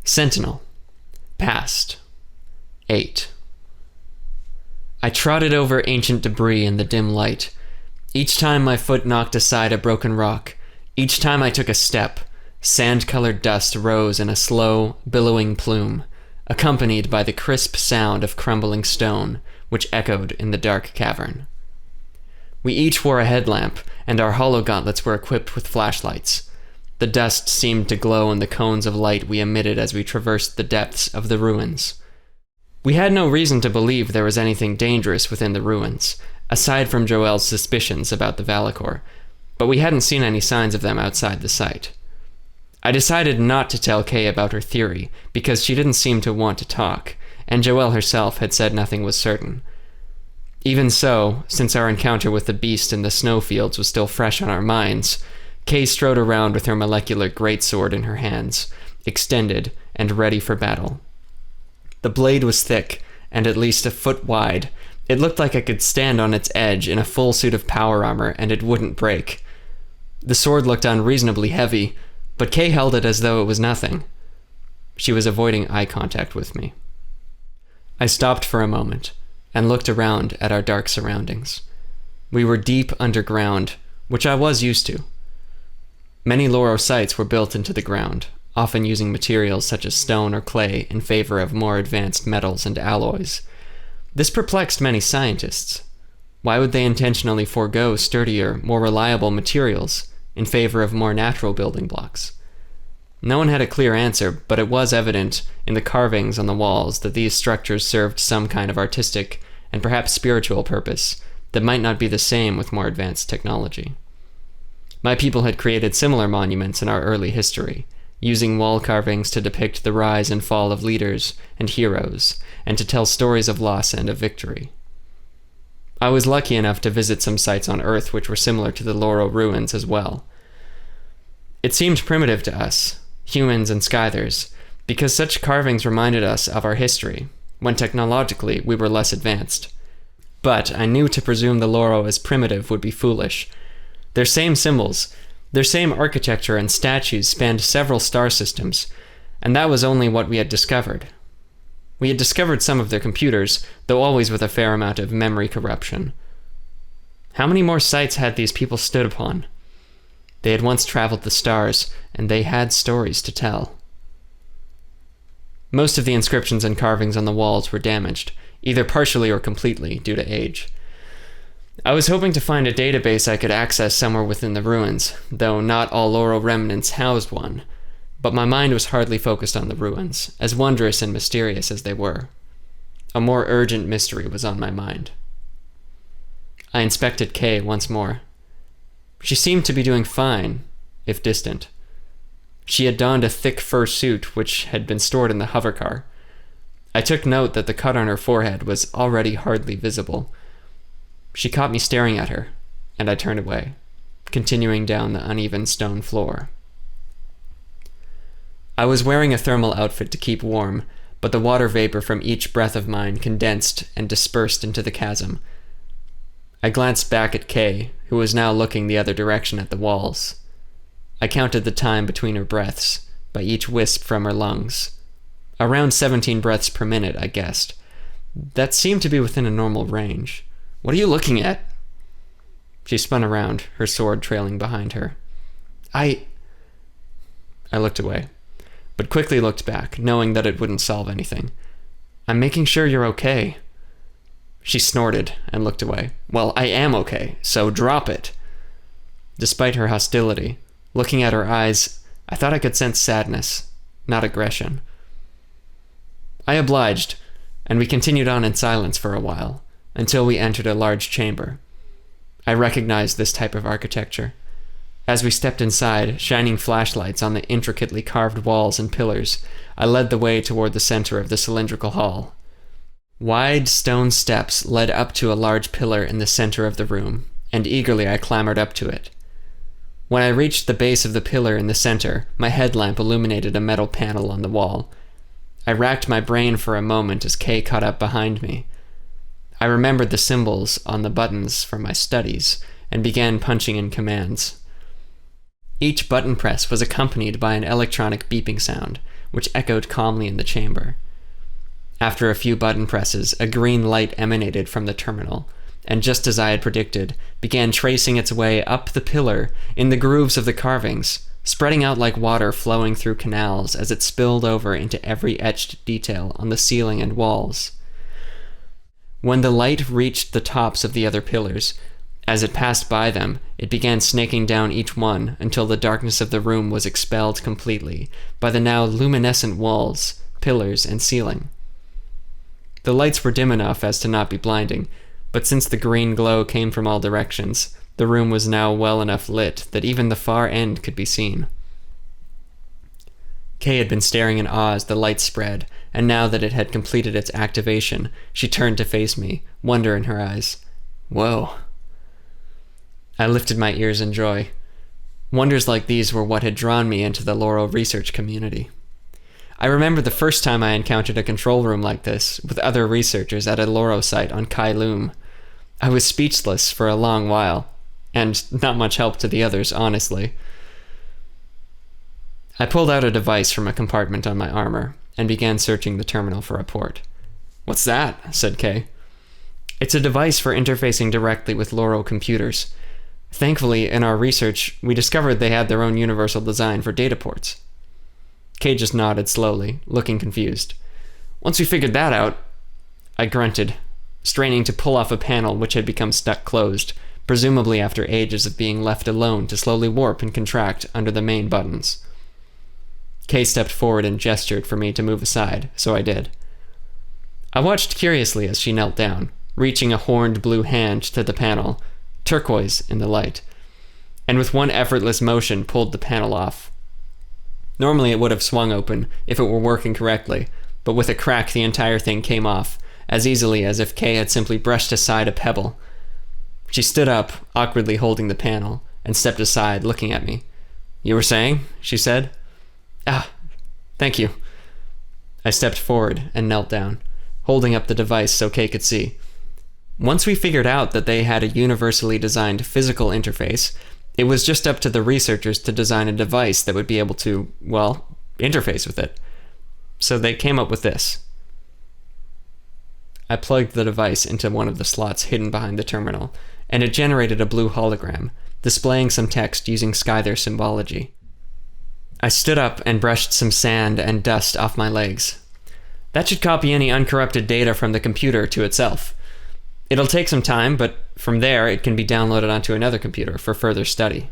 Sentinel. Past. 8. I trotted over ancient debris in the dim light. Each time my foot knocked aside a broken rock, each time I took a step, sand-colored dust rose in a slow, billowing plume, accompanied by the crisp sound of crumbling stone, which echoed in the dark cavern. We each wore a headlamp, and our hollow gauntlets were equipped with flashlights. The dust seemed to glow in the cones of light we emitted as we traversed the depths of the ruins. We had no reason to believe there was anything dangerous within the ruins, aside from Joel's suspicions about the Valakor, but we hadn't seen any signs of them outside the site. I decided not to tell Kay about her theory, because she didn't seem to want to talk, and Joelle herself had said nothing was certain. Even so, since our encounter with the beast in the snowfields was still fresh on our minds, Kay strode around with her molecular greatsword in her hands, extended and ready for battle. The blade was thick, and at least a foot wide. It looked like I could stand on its edge in a full suit of power armor and it wouldn't break. The sword looked unreasonably heavy, but Kay held it as though it was nothing. She was avoiding eye contact with me. I stopped for a moment and looked around at our dark surroundings. We were deep underground, which I was used to. Many Loro sites were built into the ground, often using materials such as stone or clay in favor of more advanced metals and alloys. This perplexed many scientists. Why would they intentionally forego sturdier, more reliable materials in favor of more natural building blocks? No one had a clear answer, but it was evident in the carvings on the walls that these structures served some kind of artistic and perhaps spiritual purpose that might not be the same with more advanced technology. My people had created similar monuments in our early history, using wall carvings to depict the rise and fall of leaders and heroes, and to tell stories of loss and of victory. I was lucky enough to visit some sites on Earth which were similar to the Loro ruins as well. It seemed primitive to us, humans and Skythers, because such carvings reminded us of our history, when technologically we were less advanced. But I knew to presume the Loro as primitive would be foolish. Their same symbols, their same architecture and statues spanned several star systems, and that was only what we had discovered. We had discovered some of their computers, though always with a fair amount of memory corruption. How many more sites had these people stood upon? They had once traveled the stars, and they had stories to tell. Most of the inscriptions and carvings on the walls were damaged, either partially or completely, due to age. I was hoping to find a database I could access somewhere within the ruins, though not all Loro remnants housed one, but my mind was hardly focused on the ruins, as wondrous and mysterious as they were. A more urgent mystery was on my mind. I inspected Kay once more. She seemed to be doing fine, if distant. She had donned a thick fur suit which had been stored in the hovercar. I took note that the cut on her forehead was already hardly visible. She caught me staring at her, and I turned away, continuing down the uneven stone floor. I was wearing a thermal outfit to keep warm, but the water vapor from each breath of mine condensed and dispersed into the chasm. I glanced back at Kay, who was now looking the other direction at the walls. I counted the time between her breaths, by each wisp from her lungs. Around 17 breaths per minute, I guessed. That seemed to be within a normal range. What are you looking at? She spun around, her sword trailing behind her. I looked away, but quickly looked back, knowing that it wouldn't solve anything. I'm making sure you're okay. She snorted and looked away. Well, I am okay, so drop it. Despite her hostility, looking at her eyes, I thought I could sense sadness, not aggression. I obliged, and we continued on in silence for a while, until we entered a large chamber. I recognized this type of architecture. As we stepped inside, shining flashlights on the intricately carved walls and pillars, I led the way toward the center of the cylindrical hall. Wide stone steps led up to a large pillar in the center of the room, and eagerly I clambered up to it. When I reached the base of the pillar in the center, my headlamp illuminated a metal panel on the wall. I racked my brain for a moment as Kay caught up behind me. I remembered the symbols on the buttons from my studies and began punching in commands. Each button press was accompanied by an electronic beeping sound, which echoed calmly in the chamber. After a few button presses, a green light emanated from the terminal, and just as I had predicted, began tracing its way up the pillar in the grooves of the carvings, spreading out like water flowing through canals as it spilled over into every etched detail on the ceiling and walls. When the light reached the tops of the other pillars, as it passed by them, it began snaking down each one until the darkness of the room was expelled completely by the now luminescent walls, pillars, and ceiling. The lights were dim enough as to not be blinding, but since the green glow came from all directions, the room was now well enough lit that even the far end could be seen. Kay had been staring in awe as the light spread, and now that it had completed its activation, she turned to face me, wonder in her eyes. Whoa. I lifted my ears in joy. Wonders like these were what had drawn me into the Laurel research community. I remember the first time I encountered a control room like this, with other researchers at a Loro site on Kylum. I was speechless for a long while, and not much help to the others, honestly. I pulled out a device from a compartment on my armor, and began searching the terminal for a port. "What's that?" said Kay. "It's a device for interfacing directly with Loro computers. Thankfully, in our research, we discovered they had their own universal design for data ports." Kay just nodded slowly, looking confused. "Once we figured that out," I grunted, straining to pull off a panel which had become stuck closed, presumably after ages of being left alone to slowly warp and contract under the main buttons. Kay stepped forward and gestured for me to move aside, so I did. I watched curiously as she knelt down, reaching a horned blue hand to the panel, turquoise in the light, and with one effortless motion pulled the panel off. Normally it would have swung open if it were working correctly, but with a crack the entire thing came off, as easily as if Kay had simply brushed aside a pebble. She stood up, awkwardly holding the panel, and stepped aside, looking at me. "You were saying?" she said. "Ah, thank you." I stepped forward and knelt down, holding up the device so Kay could see. Once we figured out that they had a universally designed physical interface, it was just up to the researchers to design a device that would be able to, well, interface with it. So they came up with this. I plugged the device into one of the slots hidden behind the terminal, and it generated a blue hologram, displaying some text using Skyther symbology. I stood up and brushed some sand and dust off my legs. That should copy any uncorrupted data from the computer to itself. It'll take some time, but from there it can be downloaded onto another computer for further study.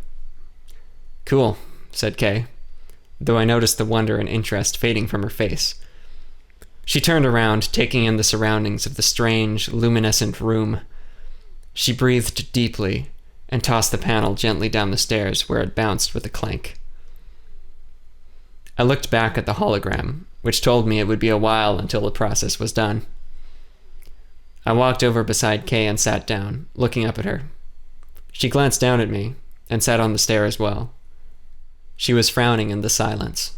"Cool," said Kay, though I noticed the wonder and interest fading from her face. She turned around, taking in the surroundings of the strange, luminescent room. She breathed deeply and tossed the panel gently down the stairs where it bounced with a clank. I looked back at the hologram, which told me it would be a while until the process was done. I walked over beside Kay and sat down, looking up at her. She glanced down at me and sat on the stair as well. She was frowning in the silence.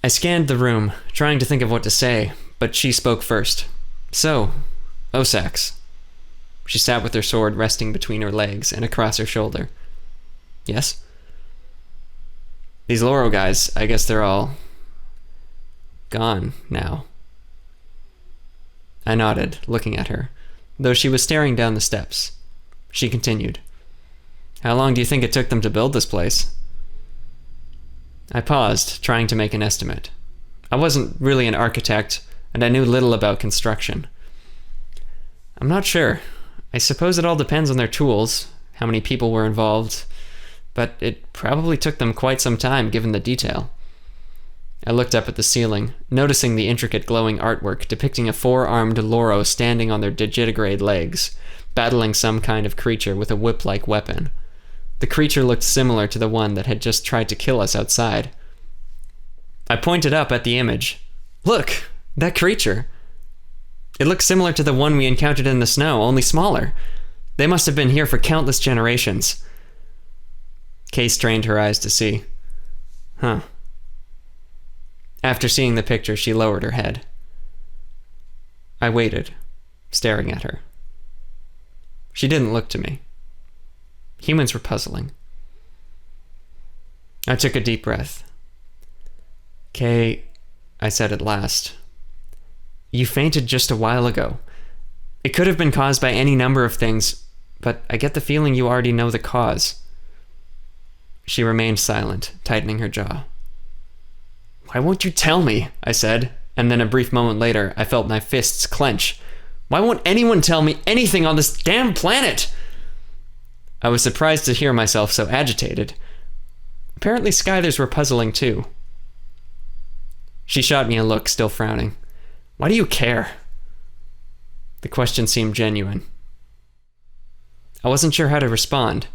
I scanned the room, trying to think of what to say, but she spoke first. "So, Osax." She sat with her sword resting between her legs and across her shoulder. "Yes?" "These Loro guys, I guess they're all gone now." I nodded, looking at her, though she was staring down the steps. She continued. "How long do you think it took them to build this place?" I paused, trying to make an estimate. I wasn't really an architect, and I knew little about construction. "I'm not sure. I suppose it all depends on their tools, how many people were involved, but it probably took them quite some time given the detail." I looked up at the ceiling, noticing the intricate glowing artwork depicting a four-armed Loro standing on their disintegrate legs, battling some kind of creature with a whip-like weapon. The creature looked similar to the one that had just tried to kill us outside. I pointed up at the image. "Look, that creature! It looks similar to the one we encountered in the snow, only smaller. They must have been here for countless generations." Kay strained her eyes to see. "Huh." After seeing the picture, she lowered her head. I waited, staring at her. She didn't look to me. Humans were puzzling. I took a deep breath, "Kay," I said at last, "you fainted just a while ago. It could have been caused by any number of things, but I get the feeling you already know the cause." She remained silent, tightening her jaw. "Why won't you tell me?" I said, and then a brief moment later, I felt my fists clench. "Why won't anyone tell me anything on this damn planet?" I was surprised to hear myself so agitated. Apparently Skythers were puzzling too. She shot me a look, still frowning. "Why do you care?" The question seemed genuine. I wasn't sure how to respond.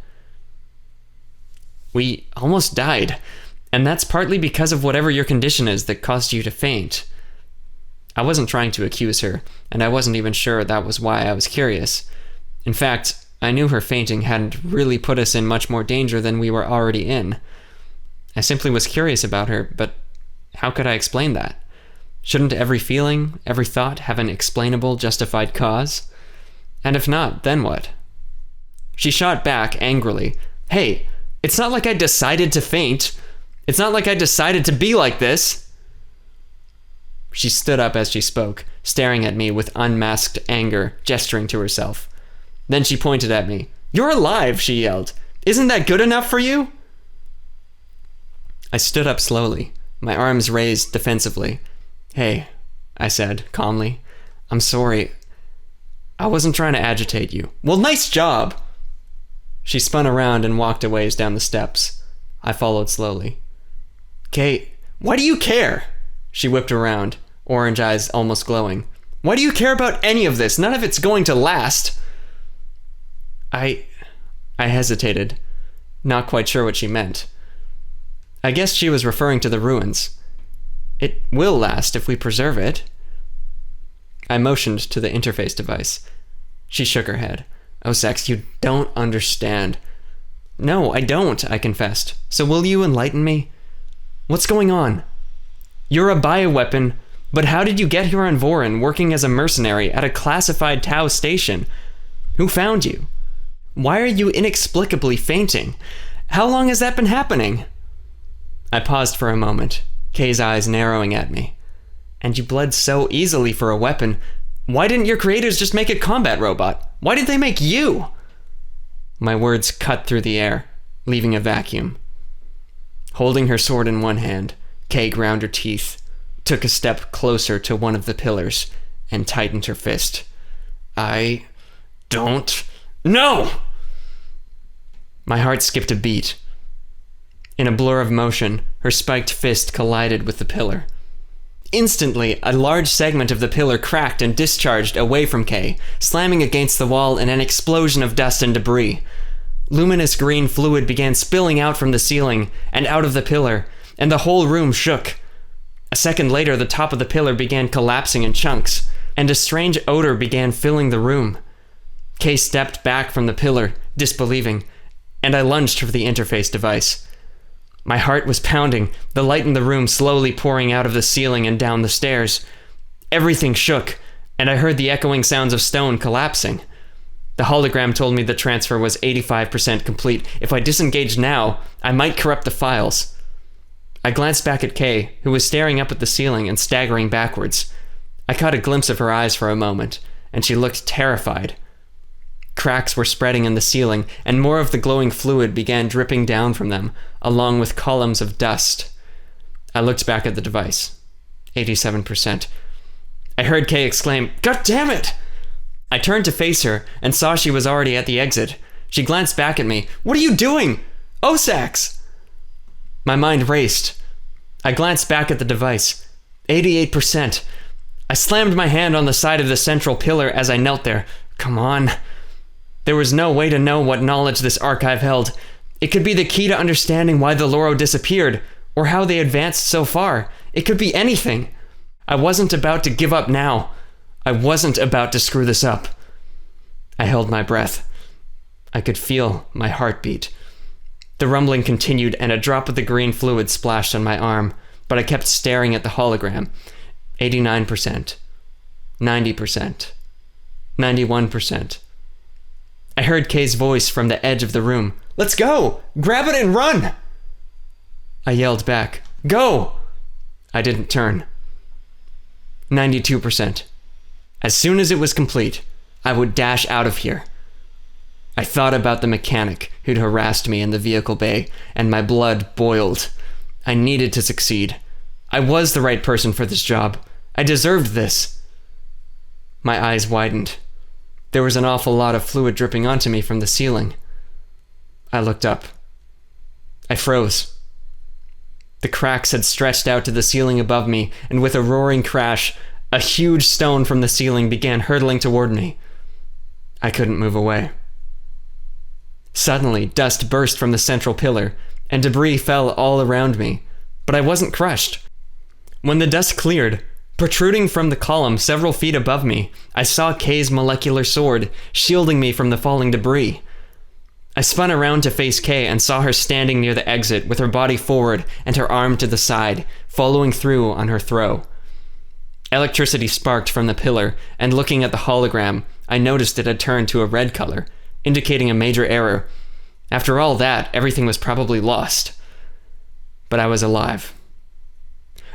"We almost died, and that's partly because of whatever your condition is that caused you to faint." I wasn't trying to accuse her, and I wasn't even sure that was why I was curious. In fact, I knew her fainting hadn't really put us in much more danger than we were already in. I simply was curious about her, but how could I explain that? Shouldn't every feeling, every thought have an explainable, justified cause? And if not, then what? She shot back angrily. "Hey, it's not like I decided to faint. It's not like I decided to be like this." She stood up as she spoke, staring at me with unmasked anger, gesturing to herself. Then she pointed at me. "You're alive," she yelled. "Isn't that good enough for you?" I stood up slowly, my arms raised defensively. "Hey," I said calmly, "I'm sorry. I wasn't trying to agitate you." "Well, nice job!" She spun around and walked a ways down the steps. I followed slowly. "Kay, why do you care?" She whipped around, orange eyes almost glowing. "Why do you care about any of this? None of it's going to last." I hesitated, not quite sure what she meant. I guess she was referring to the ruins. "It will last if we preserve it." I motioned to the interface device. She shook her head. "Osax, you don't understand." "No, I don't," I confessed. "So will you enlighten me? What's going on? You're a bioweapon, but how did you get here on Vorin working as a mercenary at a classified Tau station? Who found you? Why are you inexplicably fainting? How long has that been happening?" I paused for a moment, Kay's eyes narrowing at me. "And you bled so easily for a weapon. Why didn't your creators just make a combat robot? Why did they make you?" My words cut through the air, leaving a vacuum. Holding her sword in one hand, Kay ground her teeth, took a step closer to one of the pillars, and tightened her fist. "I don't know!" My heart skipped a beat. In a blur of motion, her spiked fist collided with the pillar. Instantly, a large segment of the pillar cracked and discharged away from Kay, slamming against the wall in an explosion of dust and debris. Luminous green fluid began spilling out from the ceiling and out of the pillar, and the whole room shook. A second later, the top of the pillar began collapsing in chunks, and a strange odor began filling the room. Kay stepped back from the pillar, disbelieving, and I lunged for the interface device. My heart was pounding, the light in the room slowly pouring out of the ceiling and down the stairs. Everything shook, and I heard the echoing sounds of stone collapsing. The hologram told me the transfer was 85% complete. If I disengaged now, I might corrupt the files. I glanced back at Kay, who was staring up at the ceiling and staggering backwards. I caught a glimpse of her eyes for a moment, and she looked terrified. Cracks were spreading in the ceiling, and more of the glowing fluid began dripping down from them, along with columns of dust. I looked back at the device. 87%. I heard Kay exclaim, "God damn it!" I turned to face her and saw she was already at the exit. She glanced back at me. "What are you doing? Osax!" My mind raced. I glanced back at the device. 88%. I slammed my hand on the side of the central pillar as I knelt there. Come on. There was no way to know what knowledge this archive held. It could be the key to understanding why the Loro disappeared, or how they advanced so far. It could be anything. I wasn't about to give up now. I wasn't about to screw this up. I held my breath. I could feel my heartbeat. The rumbling continued, and a drop of the green fluid splashed on my arm, but I kept staring at the hologram. 89%. 90%. 91%. I heard Kay's voice from the edge of the room. "Let's go! Grab it and run!" I yelled back, "Go!" I didn't turn. 92%. As soon as it was complete, I would dash out of here. I thought about the mechanic who'd harassed me in the vehicle bay, and my blood boiled. I needed to succeed. I was the right person for this job. I deserved this. My eyes widened. There was an awful lot of fluid dripping onto me from the ceiling. I looked up. I froze. The cracks had stretched out to the ceiling above me, and with a roaring crash, a huge stone from the ceiling began hurtling toward me. I couldn't move away. Suddenly, dust burst from the central pillar, and debris fell all around me, but I wasn't crushed. When the dust cleared, protruding from the column several feet above me, I saw Kay's molecular sword, shielding me from the falling debris. I spun around to face Kay and saw her standing near the exit with her body forward and her arm to the side, following through on her throw. Electricity sparked from the pillar, and looking at the hologram, I noticed it had turned to a red color, indicating a major error. After all that, everything was probably lost. But I was alive.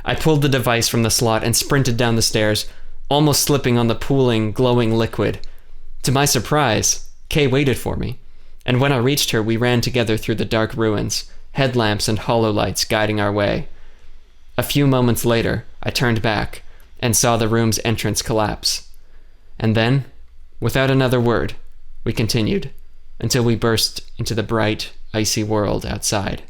I pulled the device from the slot and sprinted down the stairs, almost slipping on the pooling, glowing liquid. To my surprise, Kay waited for me, and when I reached her, we ran together through the dark ruins, headlamps and hololights guiding our way. A few moments later, I turned back and saw the room's entrance collapse. And then, without another word, we continued until we burst into the bright, icy world outside.